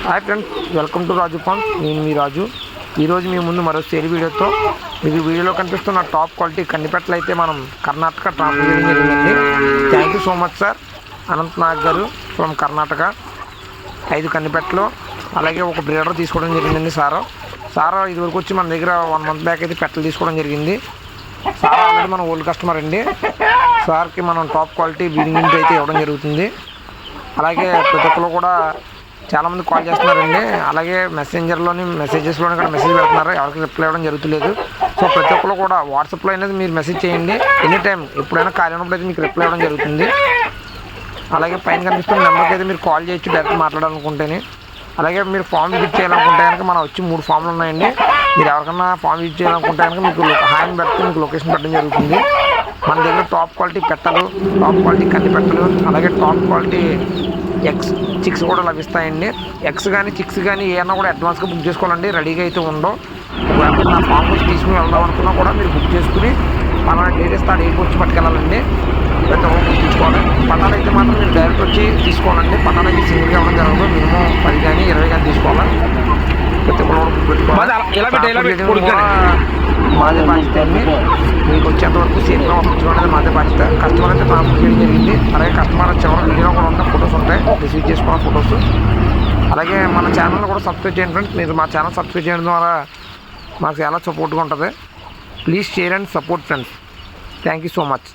Hi friends, welcome to Raju farms. నేను మీ రాజు. ఈరోజు మీ ముందు మరో సేల్ వీడియోతో మీకు వీడియోలో కనిపిస్తున్న టాప్ క్వాలిటీ కందిపెట్టలు అయితే మనం కర్ణాటక ట్రాన్స్ఫర్ చేయడం జరిగిందండి. Thank you so much sir Anant Nag గారు ఫ్రమ్ కర్ణాటక. 5 కందిపెట్టలు అలాగే ఒక బ్రీడర్ తీసుకోవడం జరిగిందండి. సార్ ఇదివరకు వచ్చి మన దగ్గర 1 మంత్ బ్యాక్ అయితే పెట్టలు తీసుకోవడం జరిగింది. సార్ ఆల్రెడీ మన ఓల్డ్ కస్టమర్ అండి. సార్కి మనం టాప్ క్వాలిటీ బ్రీడింగ్ అయితే ఇవ్వడం జరుగుతుంది. అలాగే ప్రతి ఒక్కరు కూడా చాలామంది కాల్ చేస్తున్నారండి. అలాగే మెసేజెస్లోని కూడా మెసేజ్ పెడుతున్నారు, ఎవరికి రిప్లై ఇవ్వడం జరుగుతులేదు. సో ప్రతి ఒక్కరు కూడా వాట్సాప్లో అనేది మీరు మెసేజ్ చేయండి. ఎనీ టైం ఎప్పుడైనా ఖాళీ ఉన్నప్పుడు అయితే మీకు రిప్లై ఇవ్వడం జరుగుతుంది. అలాగే పైన కనిపిస్తున్న నెంబర్కి అయితే మీరు కాల్ చేయొచ్చు డైరెక్ట్ మాట్లాడాలనుకుంటేనే. అలాగే మీరు ఫామ్ విజిట్ చేయాలనుకుంటే కనుక మనం వచ్చి 3 ఫామ్లు ఉన్నాయండి. మీరు ఎవరికన్నా ఫామ్ విజిట్ చేయాలనుకుంటే కనుక మీకు హాయిని పెడితే మీకు లొకేషన్ పెట్టడం జరుగుతుంది. మన దగ్గర టాప్ క్వాలిటీ పెట్టలు, టాప్ క్వాలిటీ కంది పెట్టలు, అలాగే టాప్ క్వాలిటీ చిక్స్ కూడా లభిస్తాయండి. ఎగ్స్ కానీ చిక్స్ కానీ ఏమన్నా కూడా అడ్వాన్స్గా బుక్ చేసుకోవాలండి. రెడీగా అయితే ఉండవు. ఒకవేళ నా ఫామ్ వచ్చి తీసుకుని వెళ్దాం అనుకున్నా కూడా మీరు బుక్ చేసుకుని మన డేట్ ఇస్తే ఆ డేట్కి వచ్చి పట్టుకెళ్ళాలండి. ప్రతి ఒక్కరు బుక్ తీసుకోవాలి. పటాలు అయితే మాత్రం మీరు డైరెక్ట్ వచ్చి తీసుకోవాలండి. పటాలు అయితే సింగిల్గా ఇవ్వడం జరగదు. మినిమం 10 కానీ 20 కానీ తీసుకోవాలి. ప్రతి ఒక్కరు బుక్ పెట్టుకోవాలి. మాదే బాధ్యత అండి. మీకు వచ్చేంతవరకు సేఫ్గా పంపించడం అనేది మాదే బాధ్యత. కస్టమర్ అయితే ట్రాన్స్ఫర్ చేయడం జరిగింది. అలాగే కస్టమర్ చివరి వీడియో కూడా ఉన్న ఫొటోస్ ఉంటాయి, రిసీవ్ చేసుకున్న ఫొటోస్. అలాగే మన ఛానల్ని కూడా సబ్స్క్రైబ్ చేయండి ఫ్రెండ్స్. మీరు మా ఛానల్ సబ్స్క్రైబ్ చేయడం ద్వారా మాకు చాలా సపోర్ట్గా ఉంటుంది. Please share and support friends. Thank you so much.